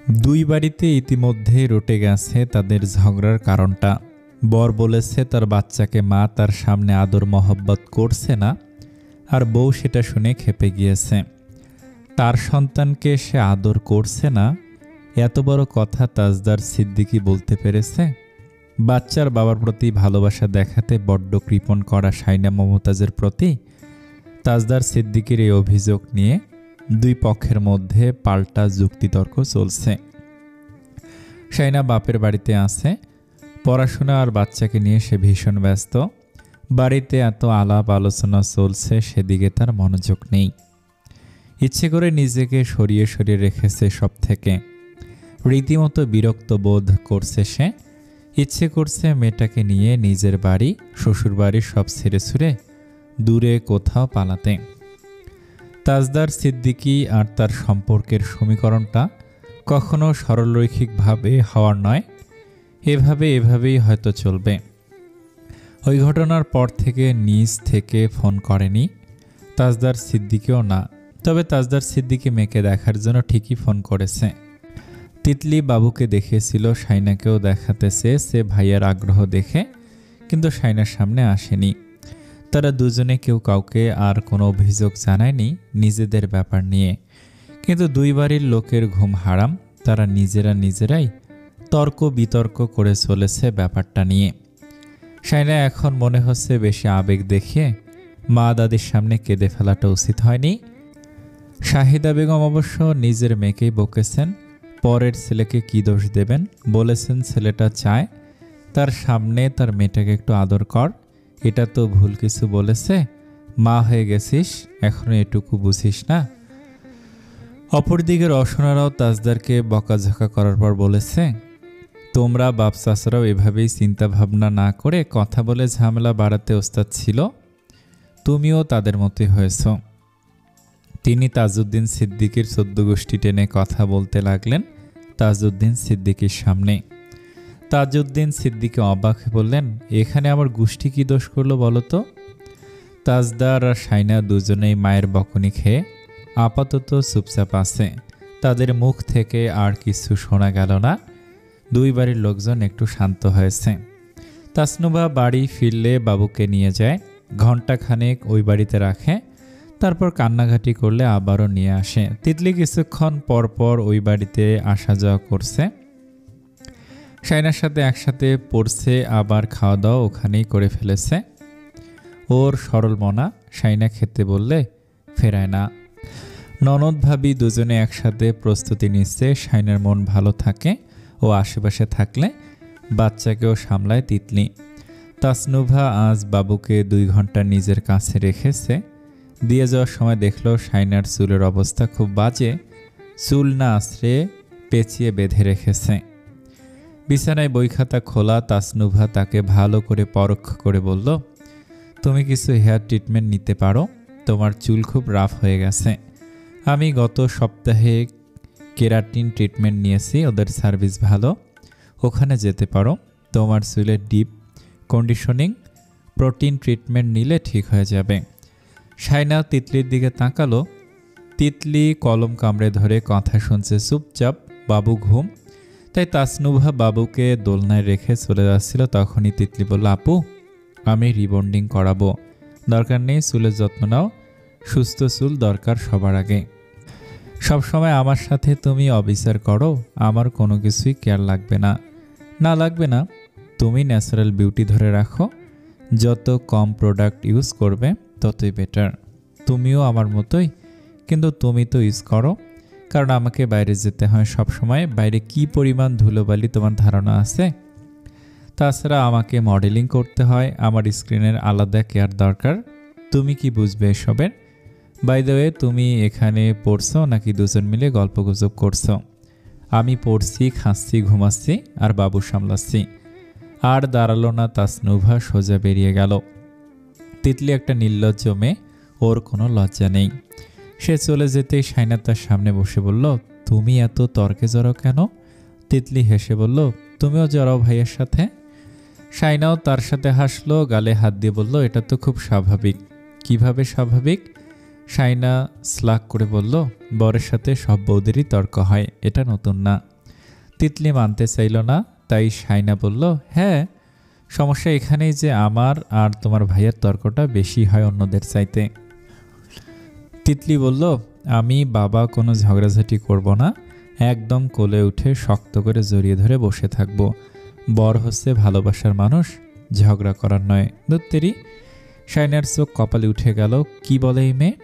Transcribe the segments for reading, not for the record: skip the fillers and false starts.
দুই বাড়িতে ইতিমধ্যে রটে গেছে তাদের ঝগড়ার কারণটা। বর বলেছে তার বাচ্চাকে মা তার সামনে আদর মহব্বত করছে না, আর বউ সেটা শুনে ক্ষেপে গিয়েছে। তার সন্তানকে সে আদর করছে না, এত বড় কথা তাজদার সিদ্দিকী বলতে পেরেছে। বাচ্চার বাবার প্রতি ভালোবাসা দেখাতে বড্ড কৃপণ করা শাইনা মমতাজের প্রতি তাজদার সিদ্দিকীর এই অভিযোগ নিয়ে দুই পক্ষের মধ্যে পাল্টা যুক্তিতর্ক চলছে। শাইনা বাপের বাড়িতে আছে, পড়াশোনা আর বাচ্চাকে নিয়ে সে ভীষণ ব্যস্ত। বাড়িতে এত আলাপ আলোচনা চলছে, সেদিকে তার মনোযোগ নেই। ইচ্ছে করে নিজেকে সরিয়ে সরিয়ে রেখেছে সব থেকে। রীতিমতো বিরক্ত বোধ করছে সে। ইচ্ছে করছে মেয়েটাকে নিয়ে নিজের বাড়ি, শ্বশুর বাড়ি সব ছেড়ে ছুড়ে দূরে কোথাও পালাতে। তাজদার সিদ্দিকী আর তার সম্পর্কের সমীকরণটা কখনো সরলরৈখিকভাবে হওয়ার নয়। এভাবেই হয়তো চলবে। ওই ঘটনার পর থেকে নিজ থেকে ফোন করেনি তাজদার সিদ্দিকীও না। তবে তাজদার সিদ্দিকী মেয়েকে দেখার জন্য ঠিকই ফোন করেছে। তিতলি বাবুকে দেখিয়েছিল, শাইনাকেও দেখাতে চেয়েছে ভাইয়ার আগ্রহ দেখে, কিন্তু শাইনার সামনে আসেনি। তারা দুজনে কেউ কাউকে আর কোনো অভিযোগ জানায়নি নিজেদের ব্যাপার নিয়ে। কিন্তু দুই বাড়ির লোকের ঘুম হারাম, তারা নিজেরাই তর্ক বিতর্ক করে চলেছে ব্যাপারটা নিয়ে। শাইনা এখন মনে হচ্ছে বেশি আবেগ দেখিয়ে মা দাদির সামনে কেঁদে ফেলাটা উচিত হয়নি। শাহিদা বেগম অবশ্য নিজের মেয়েকেই বকেছেন, পরের ছেলেকে কি দোষ দেবেন। বলেছেন ছেলেটা চায় তার সামনে তার মেয়েটাকে একটু আদর কর, এটা তো ভুল কিছু বলেছে। মা হয়ে গেছিস, এখনো এটুকু বুঝিস না। অপরদিকে রওশনারাও তাজদারকে বকাঝকা করার পর বলেছে, তোমরা বাপ চাচারাও এভাবেই চিন্তা ভাবনা না করে কথা বলে ঝামেলা বাড়াতে ওস্তাদ ছিল, তুমিও তাদের মতোই হয়েছ। তিনি তাজউদ্দিন সিদ্দিকীর ১৪ গোষ্ঠী টেনে কথা বলতে লাগলেন তাজউদ্দিন সিদ্দিকীর সামনে। তাজউদ্দিন সিদ্দিকী অবাক হয়ে বললেন, এখানে আমার গোষ্ঠী কি দোষ করলো বলো তো? তাজদার আর শাইনা দুজনেই মায়ের বকুনি খেয়ে আপাতত চুপচাপ আছে। তাদের মুখ থেকে আর কিছু শোনা গেল না। দুই বাড়ির লোকজন একটু শান্ত হয়েছে। তাসনুভা বাড়ি ফিরলে বাবুকে নিয়ে যায়, ঘণ্টাখানেক ওই বাড়িতে রাখে, তারপর কান্নাঘাটি করলে আবারও নিয়ে আসে। তিতলি কিছুক্ষণ পর ওই বাড়িতে আসা যাওয়া করছে, শাইনার সাথে একসাথে পড়ছে, আবার খাওয়া দাওয়া ওখানেই করে ফেলেছে। ওর সরল মনা, শাইনা খেতে বললে ফেরায় না। ননদ ভাবি দুজনে একসাথে প্রস্তুতি নিচ্ছে শাইনার মন ভালো থাকে ও আশেপাশে থাকলে বাচ্চাকেও সামলায় তিতলি। তাসনুভা আজ বাবুকে 2 ঘন্টা নিজের কাছে রেখেছে। দিয়ে যাওয়ার সময় দেখল শাইনার চুলের অবস্থা খুব বাজে, চুল না আশ্রে পেঁচিয়ে বেঁধে রেখেছে। বিছানায় বই খাতা খোলা। তাসনুভা তাকে ভালো করে পরখ করে বলল, তুমি কিছু হেয়ার ট্রিটমেন্ট নিতে পারো, তোমার চুল খুব রাফ হয়ে গেছে। আমি গত সপ্তাহে কেরাটিন ট্রিটমেন্ট নিয়েছি, ওদের সার্ভিস ভালো, ওখানে যেতে পারো। তোমার চুলের ডিপ কন্ডিশনিং প্রোটিন ট্রিটমেন্ট নিলে ঠিক হয়ে যাবে। শাইনা তিতলির দিকে তাকালো। তিতলি কলম কামড়ে ধরে কথা শুনছে চুপচাপ। বাবু ঘুম, তাই তাসনুভা বাবুকে দোলনায় রেখে চলে যাচ্ছিল। তখনই তিতলি বলল, আপু আমি রিবন্ডিং করাবো, দরকার নেই, চুলের যত্ন নাও, সুস্থ চুল দরকার সবার আগে। সবসময় আমার সাথে তুমি অবিচার করো, আমার কোনো কিছুই কেয়ার লাগবে না। না লাগবে না, তুমি ন্যাচারাল বিউটি ধরে রাখো, যত কম প্রোডাক্ট ইউজ করবে ততই বেটার। তুমিও আমার মতোই, কিন্তু তুমি তো ইউজ করো, কারণ আমাকে বাইরে যেতে হয় সব সময়। বাইরে কি পরিমাণ ধুলোবালি তোমার ধারণা আছে? তাছাড়া আমাকে মডেলিং করতে হয়, আমার স্ক্রিনের আলাদা কেয়ার দরকার। তুমি কি বুঝবে এসবের? বাই দ্য ওয়ে, তুমি এখানে পড়ছো নাকি দুজন মিলে গল্পগুজব করছো? আমি পড়ছি, খাচ্ছি, ঘুমাচ্ছি আর বাবু সামলাচ্ছি। আর দাঁড়ালো না তাসনুভা, সোজা বেরিয়ে গেল। তিতলি একটা নির্লজ্জ মেয়ে, ওর কোনো লজ্জা নেই। সে চলে যেতেই শাইনা তার সামনে বসে বলল, তুমি এত তর্কে জড়াও কেন? তিতলি হেসে বলল, তুমিও জড়াও ভাইয়ের সাথে। শাইনাও তার সাথে হাসলো, গালে হাত দিয়ে বলল, এটা তো খুব স্বাভাবিক। কিভাবে স্বাভাবিক? শাইনা স্লাক করে বলল, বরের সাথে সব বৌদেরই তর্ক হয়, এটা নতুন না। তিতলি মানতে চাইল না, তাই শাইনা বলল, হ্যাঁ, সমস্যা এখানেই যে আমার আর তোমার ভাইয়ের তর্কটা বেশি হয় অন্যদের চাইতে। তিতলি বলল, আমি বাবা কোনো ঝগড়াঝাটি করব না, একদম কোলে উঠে শক্ত করে জড়িয়ে ধরে বসে থাকব। বর হচ্ছে ভালোবাসার মানুষ, ঝগড়া করার নয়। দত্তেরি। শাইনার চোখ কপালে উঠে গেল, কি বলে এই মেয়ে?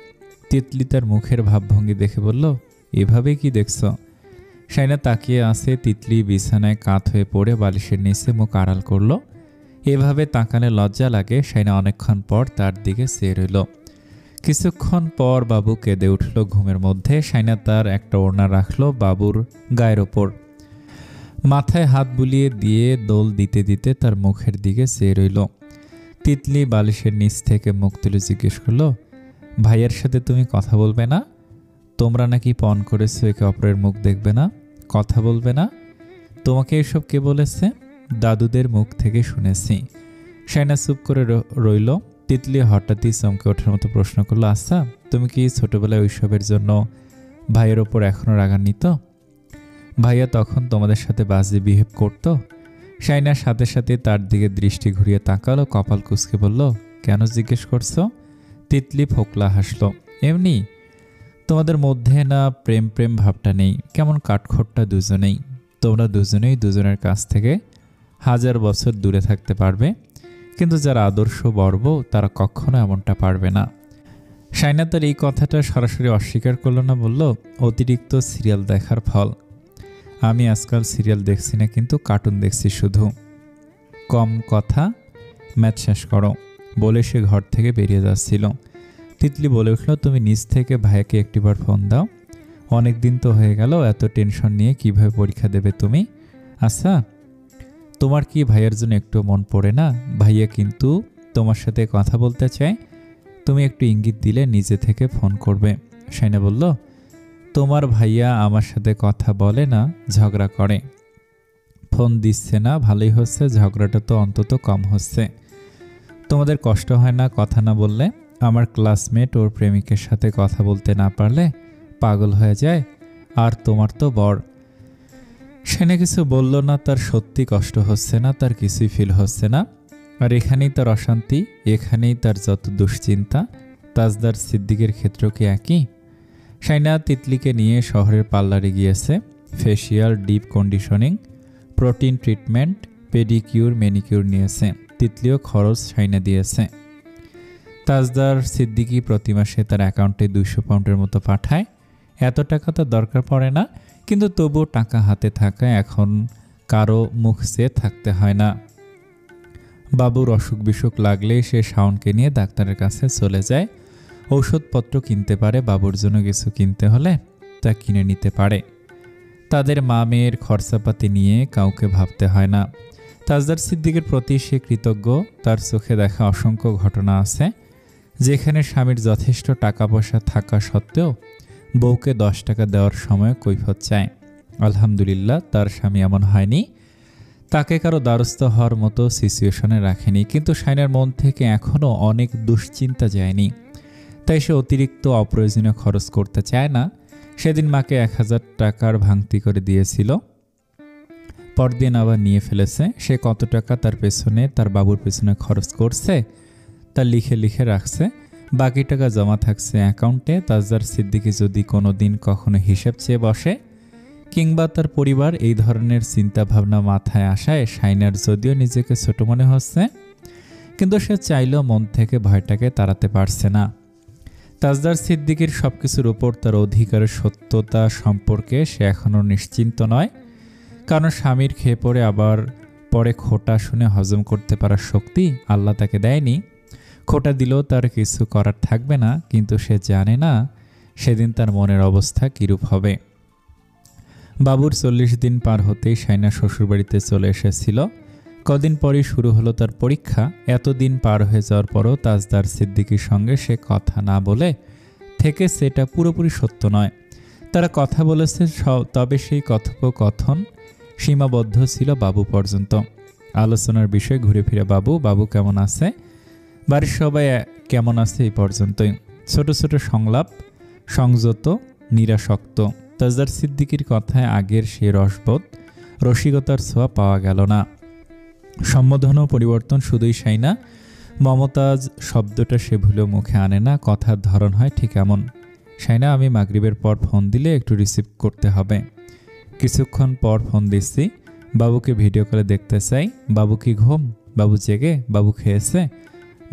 তিতলি তার মুখের ভাবভঙ্গি দেখে বলল, এভাবে কি দেখছ? শাইনা তাকিয়ে আছে। তিতলি বিছানায় কাত হয়ে পড়ে বালিশের নিচে মুখ আড়াল করল। এভাবে তাকালে লজ্জা লাগে। শাইনা অনেকক্ষণ পর তার দিকে চেয়ে রইল। কিছুক্ষণ পর বাবু কেঁদে উঠল ঘুমের মধ্যে। শাইনা তার একটা ওড়না রাখল বাবুর গায়ের ওপর, মাথায় হাত বুলিয়ে দিয়ে দোল দিতে দিতে তার মুখের দিকে চেয়ে রইল। তিতলি বালিশের নিচ থেকে মুখ তুলে জিজ্ঞেস করল, ভাইয়ের সাথে তুমি কথা বলবে না? তোমরা নাকি পণ করেছো একে অপরের মুখ দেখবে না, কথা বলবে না? তোমাকে এসব কে বলেছে? দাদুদের মুখ থেকে শুনেছি। শাইনা চুপ করে রইল। তিতলি হঠাৎই চমকে ওঠার মতো প্রশ্ন করলো, আচ্ছা, তুমি কি ছোটবেলায় ওইসবের জন্য ভাইয়ের ওপর এখনও রাগান্বিত? ভাইয়া তখন তোমাদের সাথে বাজে বিহেভ করতো? শাইনার সাথে সাথে তার দিকে দৃষ্টি ঘুরিয়ে তাকালো, কপাল কুঁচকে বলল, কেন জিজ্ঞেস করছো? তিতলি ফোকলা হাসলো, এমনি। তোমাদের মধ্যে না প্রেম প্রেম ভাবটা নেই, কেমন কাঠখোট্টা দুজনেই। তোমরা দুজনেই দুজনের কাছ থেকে 1000 বছর দূরে থাকতে পারবে, কিন্তু যারা আদর্শ বর্ব তারা কখনো এমনটা পারবে না। শাইনা তার এই কথাটা সরাসরি অস্বীকার করল না, বলল, অতিরিক্ত সিরিয়াল দেখার ফল। আমি আজকাল সিরিয়াল দেখছি না, কিন্তু কার্টুন দেখছি শুধু। কম কথা, ম্যাচ শেষ করো। বলে সে ঘর থেকে বেরিয়ে যাচ্ছিল। তিতলি বলে উঠল, তুমি নিজ থেকে ভাইয়াকে একটিবার ফোন দাও। অনেক দিন তো হয়ে গেল, এত টেনশন নিয়ে কিভাবে পরীক্ষা দেবে তুমি? আচ্ছা, তোমার কি ভাইয়ের জন্য একটু মন পড়ে না? ভাইয়া কিন্তু তোমার সাথে কথা বলতে চায়, তুমি একটু ইঙ্গিত দিলে নিজে থেকে ফোন করবে। শাইনা বলল, তোমার ভাইয়া আমার সাথে কথা বলে না, ঝগড়া করে। ফোন দিচ্ছে না, ভালোই হচ্ছে, ঝগড়াটা তো অন্তত কম হচ্ছে। তোমাদের কষ্ট হয় না কথা না বললে? আমার ক্লাসমেট ওর প্রেমিকের সাথে কথা বলতে না পারলে পাগল হয়ে যায়, আর তোমার তো বর। সেনে কিছু বলল না, তার সত্যি কষ্ট হচ্ছে না, তার কিছুই ফিল হচ্ছে না। আর এখানেই তার অশান্তি, এখানেই তার যত দুশ্চিন্তা। তাজদার সিদ্দিকের ক্ষেত্রেও কি একই? শাইনা তিতলিকে নিয়ে শহরের পার্লারে গিয়েছে। Facial, deep conditioning, protein treatment, pedicure, manicure নিয়েছে। তিতলিও খরচ শাইনা দিয়েছে। তাজদার সিদ্দিকি প্রতি মাসে তার অ্যাকাউন্টে 200 পাউন্ডের মতো পাঠায়। এত টাকা তো দরকার পড়ে না, কিন্তু তবুও টাকা হাতে থাকায় এখন কারো মুখ চেয়ে থাকতে হয় না। বাবুর অসুখ বিসুখ লাগলে সে শাওনকে নিয়ে ডাক্তারের কাছে চলে যায়। ঔষধপত্র কিনতে পারে, বাবুর জন্য কিছু কিনতে হলে তা কিনে নিতে পারে। তাদের মা মেয়ের খরচাপাতি নিয়ে কাউকে ভাবতে হয় না। তাজদার সিদ্দিকের প্রতি সে কৃতজ্ঞ। তার চোখে দেখা অসংখ্য ঘটনা আছে যেখানে স্বামীর যথেষ্ট টাকা পয়সা থাকা সত্ত্বেও বউকে 10 টাকা দেওয়ার সময় কৈফিয়ত চায়। আলহামদুলিল্লাহ, তার স্বামী এমন হয়নি, তাকে কারো দ্বারস্থ হওয়ার মতো সিচুয়েশনে রাখেনি। কিন্তু শাইনার মন থেকে এখনও অনেক দুশ্চিন্তা যায়নি, তাই সে অতিরিক্ত অপ্রয়োজনীয় খরচ করতে চায় না। সেদিন মাকে 1000 টাকার ভাঙতি করে দিয়েছিল, পরদিন আবার নিয়ে ফেলেছে। সে কত টাকা তার পেছনে, তার বাবুর পেছনে খরচ করছে তা লিখে লিখে রাখছে। বাকি টাকা জমা থাকছে অ্যাকাউন্টে। তাজদার সিদ্দিকী যদি কোনো দিন কখনো হিসেব চেয়ে বসে কিংবা তার পরিবার এই ধরনের চিন্তাভাবনা মাথায় আসায় শাইনার যদিও নিজেকে ছোট মনে হচ্ছে, কিন্তু সে চাইলেও মন থেকে ভয়টাকে তাড়াতে পারছে না। তাজদার সিদ্দিকীর সব কিছুর ওপর তার অধিকারের সত্যতা সম্পর্কে সে এখনও নিশ্চিন্ত নয়, কারণ স্বামীর খেয়ে পড়ে আবার পরে খোটা শুনে হজম করতে পারার শক্তি আল্লাহ তাকে দেয়নি। খোটা দিলেও তার কিছু করার থাকবে না, কিন্তু সে জানে না সেদিন তার মনের অবস্থা কীরূপ হবে। বাবুর 40 দিন পার হতেই শাইনা শ্বশুরবাড়িতে চলে এসেছিল। কদিন পরই শুরু হলো তার পরীক্ষা। এতদিন পার হয়ে যাওয়ার পরও তাজদার সিদ্দিকীর সঙ্গে সে কথা না বলে থেকে সেটা পুরোপুরি সত্য নয়। তারা কথা বলেছে, তবে সেই কথোপকথন সীমাবদ্ধ ছিল বাবু পর্যন্ত। আলোচনার বিষয় ঘুরে ফিরে বাবু কেমন আছে, বাড়ির সবাই কেমন আছে, এই পর্যন্তই। ছোট ছোট সংলাপ, সংযত, নিরাসক্ত। তাজদার সিদ্দিকীর কথায় আগের সে রসবোধ, রসিকতার ছোঁয়া পাওয়া গেল না। সম্বোধনও পরিবর্তন। শুধুই শাইনা, মমতাজ শব্দটা সে ভুলেও মুখে আনে না। কথার ধরন হয় ঠিক এমন, শাইনা, আমি মাগরিবের পর ফোন দিলে একটু রিসিভ করতে হবে। কিছুক্ষণ পর ফোন দিচ্ছি, বাবুকে ভিডিও কলে দেখতে চাই। বাবু কি ঘুম? বাবু জেগে? বাবু খেয়েছে?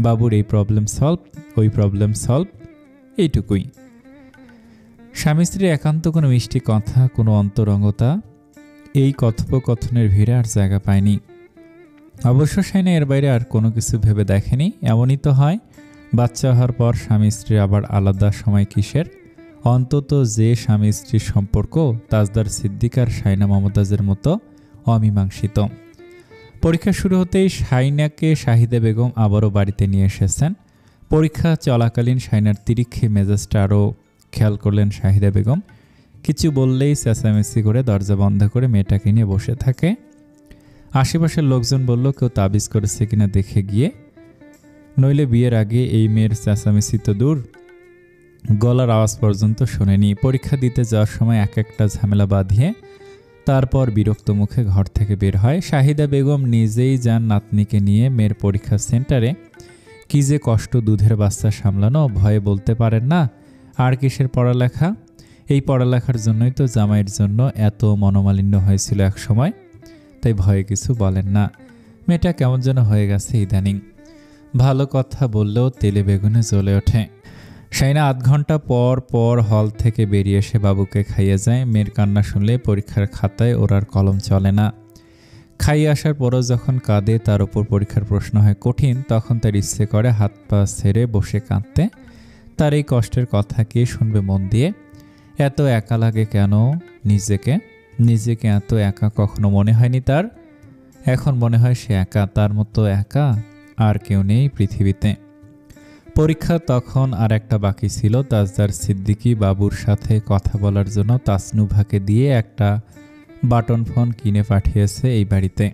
বাবুর এই প্রবলেম সলভ, ওই প্রবলেম সলভ, এইটুকুই। স্বামী স্ত্রীর একান্ত কোনো মিষ্টি কথা, কোনো অন্তরঙ্গতা এই কথোপকথনের ভিড়ে আর জায়গা পায়নি। অবশ্য শাইনা এর বাইরে আর কোনো কিছু ভেবে দেখেনি। এমনই তো হয়, বাচ্চা হওয়ার পর স্বামী স্ত্রীর আবার আলাদা সময় কিসের? অন্তত যে স্বামী স্ত্রীর সম্পর্ক তাজদার সিদ্দিক আর শাইনা মমতাজের মতো অমীমাংসিত। পরীক্ষা শুরু হতেই শাইনাকে শাহিদা বেগম আবারও বাড়িতে নিয়ে এসেছেন। পরীক্ষা চলাকালীন শাইনার তিরিক্ষি মেজাজটা আরও খেয়াল করলেন শাহিদা বেগম। কিছু বললেই চেঁচামেচি করে দরজা বন্ধ করে মেয়েটাকে নিয়ে বসে থাকে। আশেপাশের লোকজন বলল কেউ তাবিজ করেছে কিনা দেখে গিয়ে, নইলে বিয়ের আগে এই মেয়ের চেঁচামেচি তো দূর, গলার আওয়াজ পর্যন্ত শোনেনি। পরীক্ষা দিতে যাওয়ার সময় এক একটা ঝামেলা বাঁধিয়ে তারপর বিরক্ত মুখে ঘর থেকে বের হয়। শাহিদা বেগম নিজেই যান নাতনিকে নিয়ে মেয়ের পরীক্ষা সেন্টারে। কি যে কষ্ট দুধের বাচ্চা সামলানো, ভয়ে বলতে পারেন না। আর কিসের পড়ালেখা? এই পড়ালেখার জন্যই তো জামাইয়ের জন্য এত মনোমালিন্য হয়েছিল এক সময়, তাই ভয়ে কিছু বলেন না। মেয়েটা কেমন যেন হয়ে গেছে ইদানিং, ভালো কথা বললেও তেলে বেগুনে জ্বলে ওঠে। শাইনা আধ ঘন্টা পর পর হল থেকে বেরিয়ে এসে বাবুকে খাইয়ে যায়। মেয়ের কান্না শুনলে পরীক্ষার খাতায় ওর আর কলম চলে না। খাইয়ে আসার পরও যখন কাঁদে, তার উপর পরীক্ষার প্রশ্ন হয় কঠিন, তখন তার ইচ্ছে করে হাত পা ছেড়ে বসে কাঁদতে। তার এই কষ্টের কথা কে শুনবে মন দিয়ে? এত একা লাগে কেন নিজেকে? নিজেকে এত একা কখনো মনে হয়নি তার। এখন মনে হয় সে একা, তার মতো একা আর কেউ নেই পৃথিবীতে। পরীক্ষা তখন আর একটা বাকি ছিল। তাজদার সিদ্দিকী বাবুর সাথে কথা বলার জন্য তাসনুভাকে দিয়ে একটা বাটন ফোন কিনে পাঠিয়েছে এই বাড়িতে।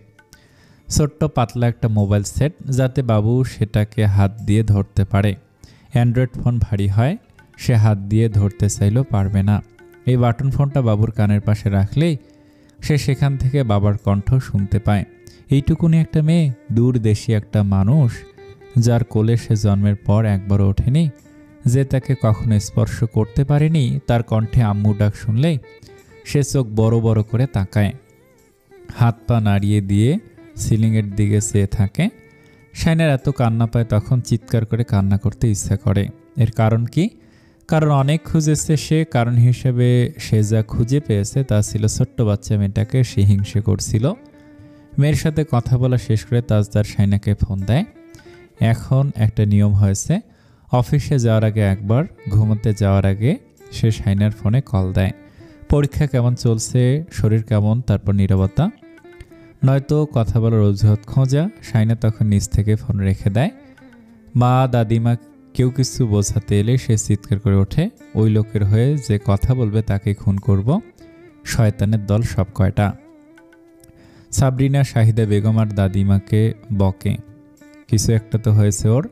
ছোট্ট পাতলা একটা মোবাইল সেট, যাতে বাবু সেটাকে হাত দিয়ে ধরতে পারে। অ্যান্ড্রয়েড ফোন ভারী হয়, সে হাত দিয়ে ধরতে চাইলেও পারবে না। এই বাটন ফোনটা বাবুর কানের পাশে রাখলেই সে সেখান থেকে বাবার কণ্ঠ শুনতে পায়। এইটুকুনি একটা মেয়ে, দূর দেশি একটা মানুষ, যার কোলে সে জন্মের পর একবারও ওঠেনি, যে তাকে কখনো স্পর্শ করতে পারেনি, তার কণ্ঠে আম্মু ডাক শুনলেই সে চোখ বড় বড় করে তাকায়, হাত পা নাড়িয়ে দিয়ে সিলিংয়ের দিকে চেয়ে থাকে। শাইনার এত কান্না পায়, তখন চিৎকার করে কান্না করতে ইচ্ছা করে। এর কারণ কি? কারণ অনেক খুঁজেছে সে। কারণ হিসেবে সে যা খুঁজে পেয়েছে তা ছিল ছোট্ট বাচ্চা মেয়েটাকে সে হিংসে করছিল। মেয়ের সাথে কথা বলা শেষ করে তাজদার শাইনাকে ফোন দেয়। এখন একটা নিয়ম হয়েছে, অফিসে যাওয়ার আগে একবার, ঘুমোতে যাওয়ার আগে সে শাইনার ফোনে কল দেয়। পরীক্ষা কেমন চলছে, শরীর কেমন, তারপর নীরবতা, নয়তো কথা বলার অজুহাত খোঁজা। শাইনা তখন নিজ থেকে ফোন রেখে দেয়। মা, দাদিমা কেউ কিছু বোঝাতে এলে সে চিৎকার করে ওঠে, ওই লোকের হয়ে যে কথা বলবে তাকে খুন করব, শয়তানের দল সব কয়টা। সাবরিনা শাহিদা বেগম আর দাদিমাকে বকে, কিছু একটা তো হয়েছে ওর,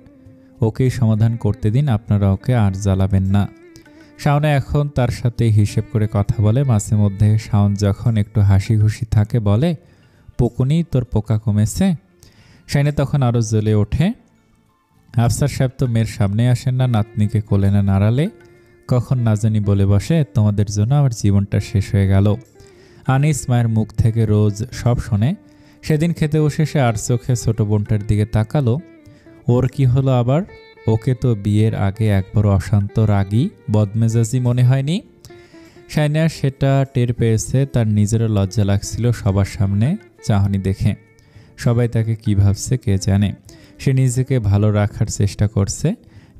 ওকেই সমাধান করতে দিন, আপনারা ওকে আর জ্বালাবেন না। শাওনা এখন তার সাথে হিসেব করে কথা বলে। মাঝে মধ্যে শাওন যখন একটু হাসি খুশি থাকে বলে, পকুনি তোর পোকা কমেছে। শাইনা তখন আরও জ্বলে ওঠে। আফসার সাহেব তো মেয়ের সামনে আসেন না, নাতনিকে কোলে না নাড়ালে কখন না জানি বলে বসে, তোমাদের জন্য আমার জীবনটা শেষ হয়ে গেল। আনিস মায়ের মুখ থেকে রোজ সব শোনে। সেদিন খেতে বসে সে আর চোখে ছোট বোনটার দিকে তাকালো। ওর কি হলো আবার? ওকে তো বিয়ের আগে একবারও অশান্ত, রাগী, বদমেজাজি মনে হয়নি। শাইনা সেটা টের পেয়েছে। তার নিজেরও লজ্জা লাগছিল সবার সামনে চাহনি দেখে। সবাই তাকে কি ভাবছে কে জানে। সে নিজেকে ভালো রাখার চেষ্টা করছে।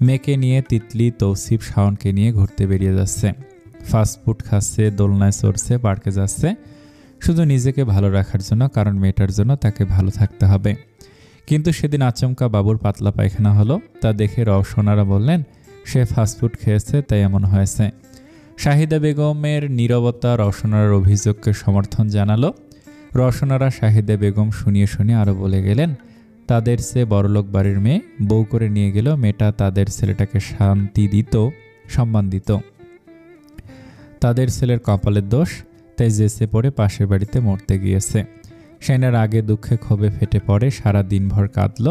মেয়েকে নিয়ে তিতলি, তৌসিফ, শাওনকে নিয়ে ঘুরতে বেরিয়ে যাচ্ছে, ফাস্টফুড খাচ্ছে, দোলনায় চড়ছে, পার্কে যাচ্ছে, শুধু নিজেকে ভালো রাখার জন্য, কারণ মেয়েটার জন্য তাকে ভালো থাকতে হবে। কিন্তু সেদিন আচমকা বাবুর পাতলা পায়খানা হলো। তা দেখে রওশনারা বললেন সে ফাস্টফুড খেয়েছে তাই এমন হয়েছে। শাহিদা বেগমের নীরবতা রওশনারার অভিযোগকে সমর্থন জানালো। রওশনারা শাহিদা বেগম শুনিয়ে আরও বলে গেলেন, তাদের সে বড়লোক বাড়ির মেয়ে বউ করে নিয়ে গেল। মেয়েটা তাদের ছেলেটাকে শান্তি দিত, সম্মান দিত। তাদের ছেলের কপালের দোষ, তাই জেসে পড়ে পাশের বাড়িতে মরতে গিয়েছে। শাইনার আগে দুঃখে ক্ষোভে ফেটে পড়ে, সারা দিনভর কাঁদল।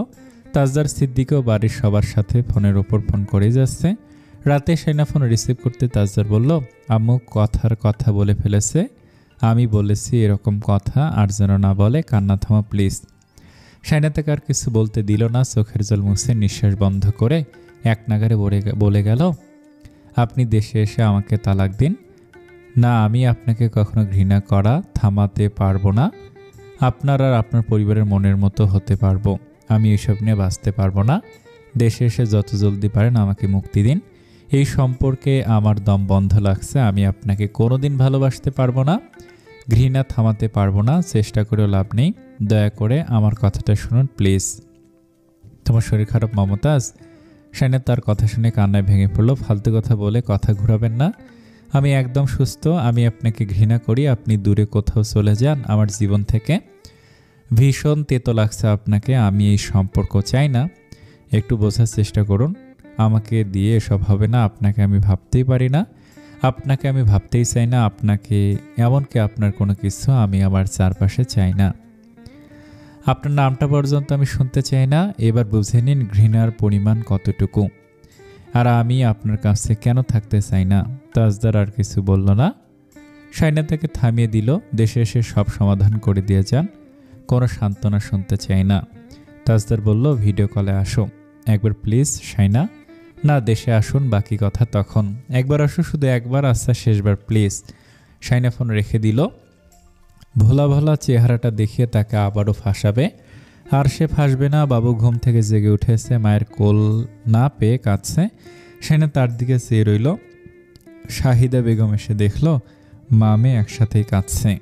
তাজদার সিদ্দিকও বাড়ির সবার সাথে ফোনের ওপর ফোন করেই যাচ্ছে। রাতে শাইনা ফোন রিসিভ করতে তাজদার বলল, আম্মু কথার কথা বলে ফেলেছে, আমি বলেছি এরকম কথা আর যেন না বলে, কান্না থামা প্লিজ। শাইনা তাকে আর কিছু বলতে দিল না, চোখের জল মুছে নিঃশ্বাস বন্ধ করে এক নাগারে বলে গেল, আপনি দেশে এসে আমাকে তালাক দিন না, আমি আপনাকে কখনো ঘৃণা করা থামাতে পারবো না। আপনার আর আপনার পরিবারের মনের মতো হতে পারবো, আমি এসব নিয়ে বাঁচতে পারবো না। দেশে এসে যত জলদি পারেন আমাকে মুক্তি দিন। এই সম্পর্কে আমার দম বন্ধ লাগছে, আমি আপনাকে কোনোদিন ভালোবাসতে পারবো না, ঘৃণা থামাতে পারবো না, চেষ্টা করেও লাভ নেই। দয়া করে আমার কথাটা শুনুন প্লিজ। তোমার শরীর খারাপ মমতাজ? শাইনা তার কথা শুনে কান্নায় ভেঙে পড়ল। ফালতু কথা বলে কথা ঘুরাবেন না, আমি একদম সুস্থ। আমি আপনাকে ঘৃণা করি, আপনি দূরে কোথাও চলে যান আমার জীবন থেকে। ভীষণ তেতো লাগছে আপনাকে, আমি এই সম্পর্ক চাই না, একটু বোঝার চেষ্টা করুন। আমাকে দিয়ে এসব হবে না, আপনাকে আমি ভাবতেই পারি না, আপনাকে আমি ভাবতেই চাই না, আপনাকে এমনকি আপনার কোনো কিছু আমি আমার চারপাশে চাই না, আপনার নামটা পর্যন্ত আমি শুনতে চাই না। এবার বুঝে নিন ঘৃণার পরিমাণ কতটুকু, আর আমি আপনার কাছে কেন থাকতে চাই না। তাজদার আর কিছু বলল না। শাইনা তাকে থামিয়ে দিল, দেশে এসে সব সমাধান করে দিয়ে যান, কোনো সান্ত্বনা শুনতে চাই না। তাজদার বলল, ভিডিও কলে আসো একবার প্লিজ শাইনা। না, দেশে আসুন, বাকি কথা তখন। একবার আসো, শুধু একবার, আচ্ছা শেষবার প্লিজ। শাইনা ফোন রেখে দিল। ভোলা ভোলা চেহারাটা দেখিয়ে তাকে আবারও ফাঁসাবে, আর সে ফাঁসবে না। বাবু ঘুম থেকে জেগে উঠেছে, মায়ের কোল না পেয়ে কাঁদছে। শাইনা তার দিকে চেয়ে রইল। শাহিদা বেগম এসে দেখল মা মেয়ে একসাথেই কাঁদছে।